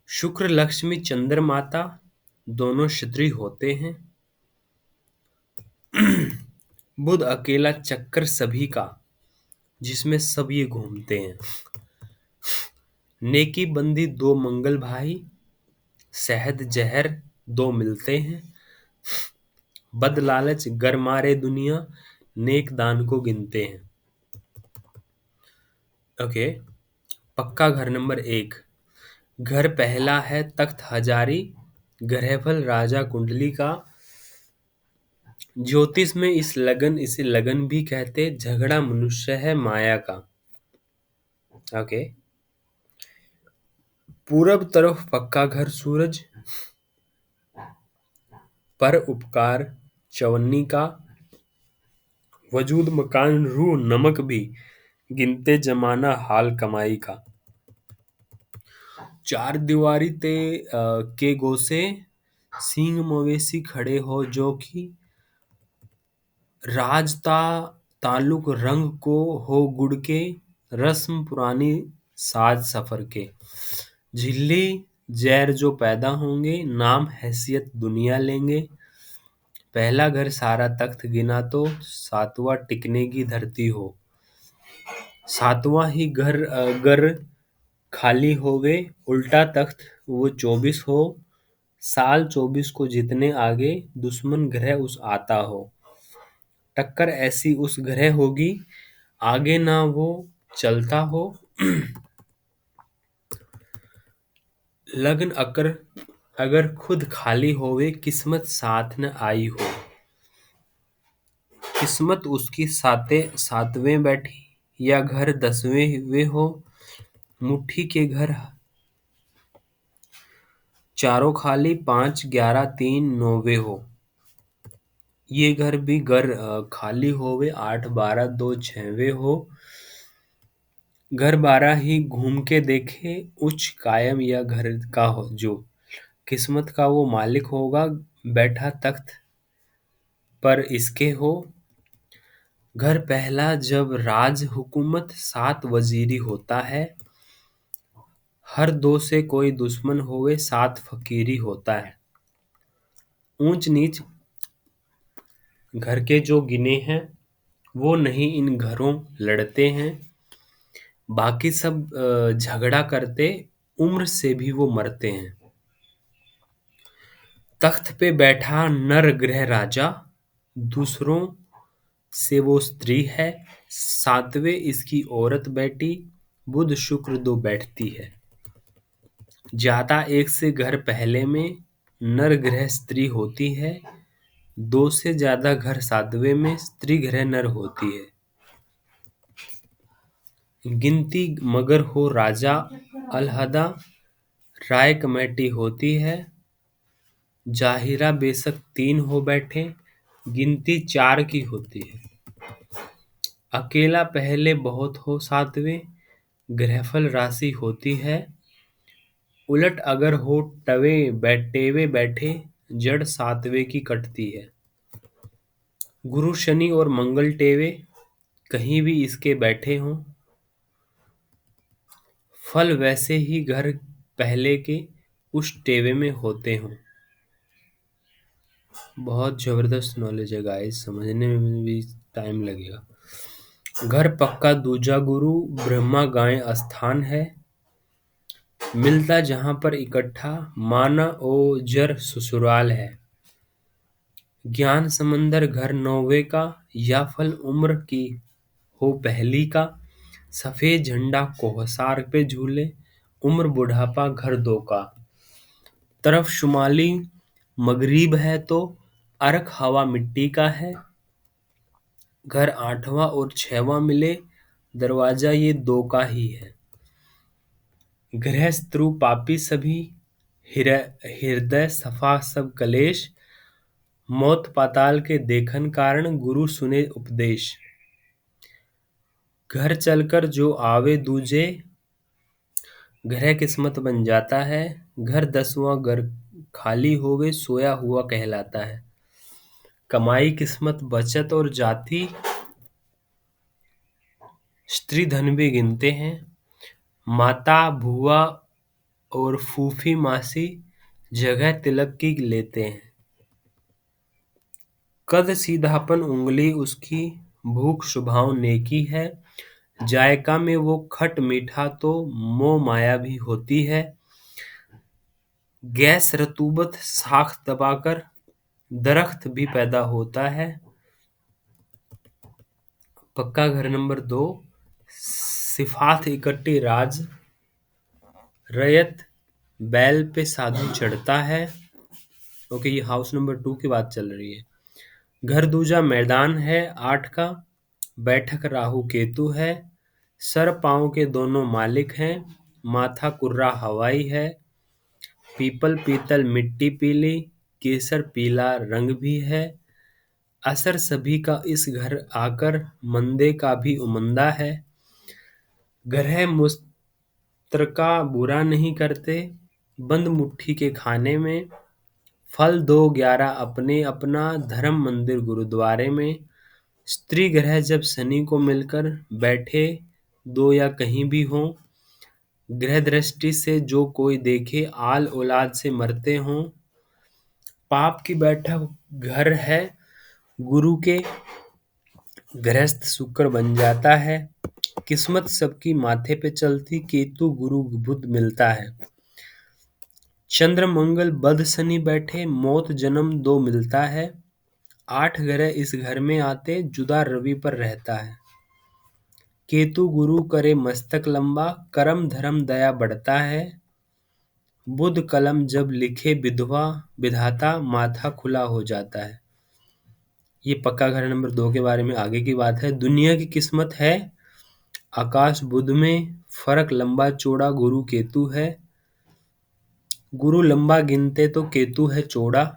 शुक्र लक्ष्मी चंद्रमाता दोनों क्षत्रिय होते हैं। बुध अकेला चक्कर सभी का जिसमें सब ये घूमते हैं। नेकी बंदी 2 मंगल भाई शहद जहर 2 मिलते हैं। बद लालच गर मारे दुनिया नेक दान को गिनते हैं। ओके। पक्का घर नंबर 1। घर पहला है तख्त हजारी, ग्रहफल राजा कुंडली का। ज्योतिष में इसे लगन भी कहते, झगड़ा मनुष्य है माया का। ओके। पूरब तरफ पक्का घर सूरज, पर उपकार चवन्नी का। वजूद मकान रूह नमक भी, गिनते जमाना हाल कमाई का। चार दीवारी ते के गोसे, सींग मवेशी खड़े हो जो कि। राजता ताल्लुक रंग को हो गुड़ के, रस्म पुरानी साज सफर के। झिल्ली जैर जो पैदा होंगे, नाम हैसियत दुनिया लेंगे। पहला घर सारा तख्त गिना तो, सातवां टिकने की धरती हो। सातवां ही घर अगर खाली होवे, उल्टा तख्त वो 24 हो। साल 24 को जितने आगे, दुश्मन ग्रह उस आता हो। टक्कर ऐसी उस ग्रह होगी, आगे ना वो चलता हो। लग्न अगर खुद खाली होवे, किस्मत साथ न आई हो। किस्मत उसकी सातवें बैठी, या घर 10वें वे हो। मुट्ठी के घर चारों खाली, 5 11 3 9वें हो। ये घर भी खाली होवे, 8 12 2 6वें हो। घर 12 ही घूम के देखे, उच्च कायम या घर का हो जो। किस्मत का वो मालिक होगा, बैठा तख्त पर इसके हो। घर पहला जब राज हुकूमत, 7 वजीरी होता है। हर 2 से कोई दुश्मन होवे, 7 फकीरी होता है। ऊंच नीच घर के जो गिने हैं, वो नहीं इन घरों लड़ते हैं। बाकी सब झगड़ा करते, उम्र से भी वो मरते हैं। तख्त पे बैठा नर ग्रह राजा, दूसरों से वो स्त्री है। 7वें इसकी औरत बैठी, बुध शुक्र 2 बैठती है। ज्यादा एक से घर पहले में, नर ग्रह स्त्री होती है। 2 से ज्यादा घर 7वें में, स्त्री ग्रह नर होती है। गिनती मगर हो राजा अलहदा, राय कमेटी होती है। जाहिरा बेशक 3 हो बैठे, गिनती 4 की होती है। अकेला पहले बहुत हो 7वें, ग्रहफल राशि होती है। उलट अगर हो टेवे बैठे, जड़ 7वें की कटती है। गुरु शनि और मंगल टेवे, कहीं भी इसके बैठे हों, फल वैसे ही घर पहले के उस टेवे में होते हों। बहुत जबरदस्त नॉलेज है गाइस, समझने में भी टाइम लगेगा। घर पक्का दूजा गुरु, ब्रह्मा गाय स्थान है। मिलता जहां पर इकट्ठा, माना ओ जर ससुराल है। ज्ञान समंदर घर 9वें का, या फल उम्र की हो पहली का। सफेद झंडा कोहसार पे झूले, उम्र बुढ़ापा घर 2 का। तरफ शुमाली मगरिब है तो, अर्क हवा मिट्टी का है। घर 8वां और 6वां मिले, दरवाजा ये 2 का ही है। गृहस्त्रु पापी सभी, हृदय सफा सब कलेश। मौत पाताल के देखन कारण, गुरु सुने उपदेश। घर चलकर जो आवे दूजे, ग्रह किस्मत बन जाता है। घर 10वां घर खाली होवे, सोया हुआ कहलाता है। कमाई किस्मत बचत और जाति, स्त्री धन भी गिनते हैं। माता भुआ और फूफी मासी, जगह तिलक की लेते हैं। कद सीधापन उंगली उसकी, भूख स्वभाव नेकी है। जायका में वो खट मीठा तो, मोह माया भी होती है। गैस रतूबत साख दबाकर, दरख्त भी पैदा होता है। पक्का घर नंबर 2, सिफात इकट्ठी राज, रयत बैल पे साधु चढ़ता है। ओके, ये हाउस नंबर 2 की बात चल रही है। घर दूजा मैदान है 8 का, बैठक राहु केतु है, सर पांव के दोनों मालिक हैं, माथा कुर्रा हवाई है, पीपल पीतल मिट्टी पीली, केसर पीला रंग भी है, असर सभी का इस घर आकर, मंदे का भी उमंदा है, ग्रह मुस्तरका बुरा नहीं करते, बंद मुट्ठी के खाने में, फल दो 11 अपने अपना, धर्म मंदिर गुरुद्वारे में, स्त्री ग्रह जब शनि को मिलकर बैठे दो या कहीं भी हों, ग्रह दृष्टि से जो कोई देखे आल औलाद से मरते हों, पाप की बैठक घर है गुरु के, गृहस्थ शुक्र बन जाता है, किस्मत सबकी माथे पे चलती, केतु गुरु बुध मिलता है, चंद्र मंगल बद शनि बैठे मौत जन्म दो मिलता है, 8 ग्रह इस घर में आते जुदा रवि पर रहता है, केतु गुरु करे मस्तक लंबा, करम धर्म दया बढ़ता है, बुध कलम जब लिखे विधवा विधाता माथा खुला हो जाता है। ये पक्का घर नंबर 2 के बारे में आगे की बात है। दुनिया की किस्मत है आकाश बुध में, फर्क लंबा चौड़ा गुरु केतु है, गुरु लंबा गिनते तो केतु है चौड़ा,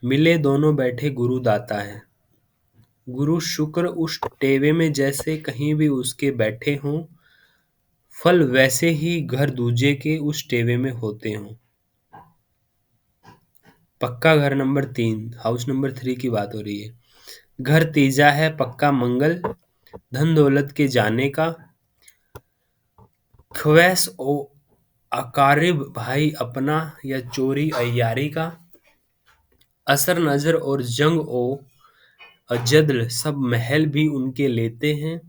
मिले दोनों बैठे गुरु दाता है, गुरु शुक्र उस टेवे में जैसे कहीं भी उसके बैठे हों, फल वैसे ही घर दूजे के उस टेवे में होते हों। पक्का घर नंबर 3, हाउस नंबर 3 की बात हो रही है। घर तीजा है पक्का मंगल, धन दौलत के जाने का, ख्वैस ओ अकारिब भाई अपना या चोरी अय्यारी का, असर नजर और जंग ओ अजदल सब महल भी उनके लेते हैं,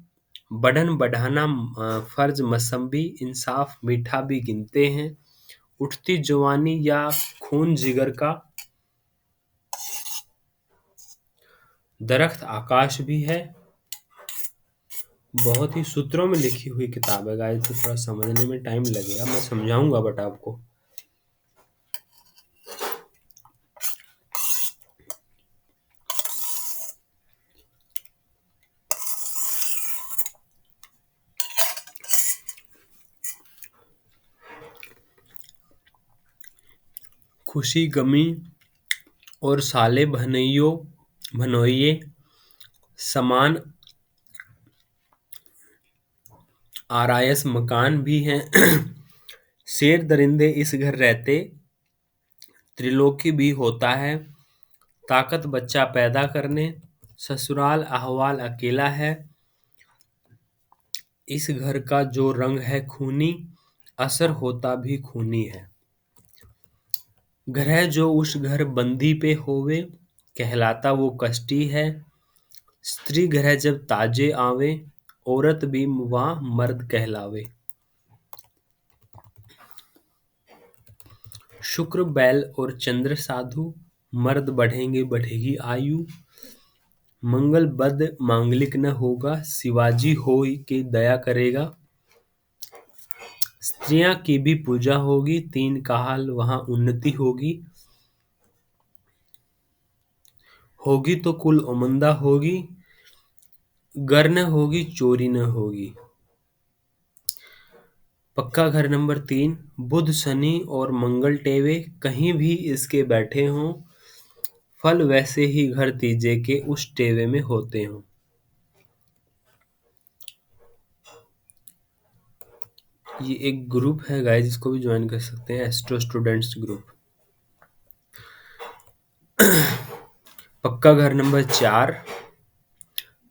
बढ़न बढ़ाना फर्ज मसंबी इंसाफ मीठा भी गिनते हैं, उठती जवानी या खून जिगर का, दरख्त आकाश भी है। बहुत ही सूत्रों में लिखी हुई किताब है गाइस, तो थोड़ा समझने में टाइम लगेगा, मैं समझाऊंगा बट आपको। खुशी गमी और साले भनोइये समान आरायस मकान भी हैं। शेर दरिंदे इस घर रहते, त्रिलोकी भी होता है, ताकत बच्चा पैदा करने, ससुराल अहवाल अकेला है, इस घर का जो रंग है खूनी, असर होता भी खूनी है, ग्रह जो उस घर बंदी पे होवे, कहलाता वो कष्टी है, स्त्री ग्रह जब ताजे आवे, औरत भी वहाँ मर्द कहलावे, शुक्र बैल और चंद्र साधु, मर्द बढ़ेंगे बढ़ेगी आयु, मंगल बद मांगलिक न होगा, शिवाजी होई के दया करेगा, स्त्रियां की भी पूजा होगी, 3 काल वहाँ उन्नति होगी, होगी तो कुल उमंदा होगी, गर न होगी चोरी न होगी। पक्का घर नंबर 3, बुध शनि और मंगल टेवे कहीं भी इसके बैठे हों, फल वैसे ही घर तीजे के उस टेवे में होते हों। ये एक ग्रुप है गाइस, जिसको भी ज्वाइन कर सकते हैं, एस्ट्रो स्टूडेंट्स ग्रुप। पक्का घर नंबर 4,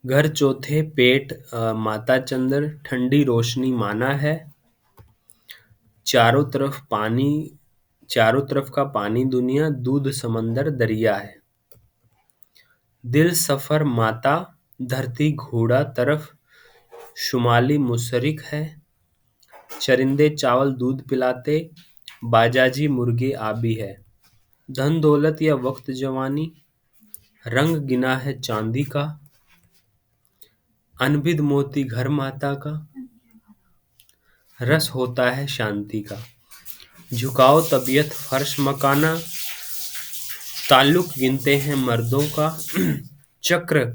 घर चौथे पेट माता चंद्र, ठंडी रोशनी माना है, चारों तरफ का पानी दुनिया, दूध समंदर दरिया है, दिल सफर माता, धरती घोड़ा तरफ, शुमाली मुशरिक है, चरिंदे चावल दूध पिलाते, बाजाजी मुर्गे आबी है, धन दौलत या वक्त जवानी, रंग गिना है चांदी का, अनबिद मोती घर माता का, रस होता है शांति का। झुकाओ तबीयत फर्श मकाना, ताल्लुक गिनते हैं मर्दों का, चक्र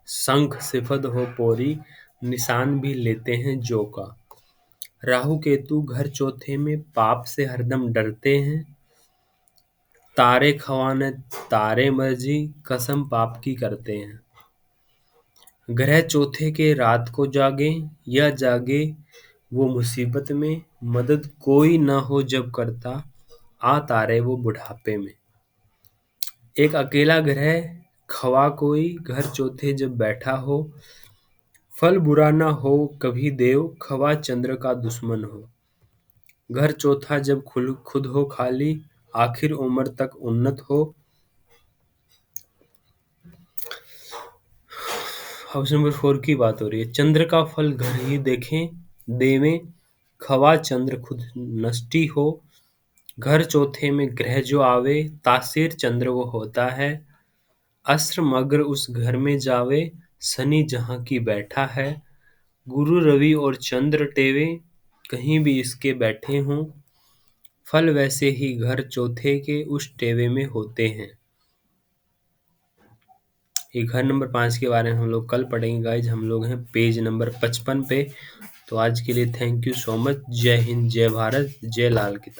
शंख सिफद हो पोरी, निशान भी लेते हैं जो का। राहु केतु घर चौथे में, पाप से हरदम डरते हैं, तारे खवाने तारे मर्जी, कसम पाप की करते हैं। ग्रह चौथे के रात को जागे, या जागे वो मुसीबत में, मदद कोई न हो जब करता, आ तारे वो बुढ़ापे में। एक अकेला ग्रह खवा कोई, घर चौथे जब बैठा हो, फल बुरा न हो कभी देव, खवा चंद्र का दुश्मन हो। घर चौथा जब खुद हो खाली, आखिर उम्र तक उन्नत हो। हाउस नंबर 4 की बात हो रही है। चंद्र का फल घर ही देखें देवें, खवा चंद्र खुद नष्टी हो। घर चौथे में ग्रह जो आवे, तासीर चंद्र वो होता है। अस्त्र मगर उस घर में जावे, शनि जहाँ की बैठा है। गुरु रवि और चंद्र टेवे, कहीं भी इसके बैठे हों। फल वैसे ही घर चौथे के उस टेवे में होते हैं। ये घर नंबर 5 के बारे में हम लोग कल पढ़ेंगे गाइज। हम लोग हैं पेज नंबर 55 पे। तो आज के लिए थैंक यू सो मच। जय हिंद, जय भारत, जय लाल किताब।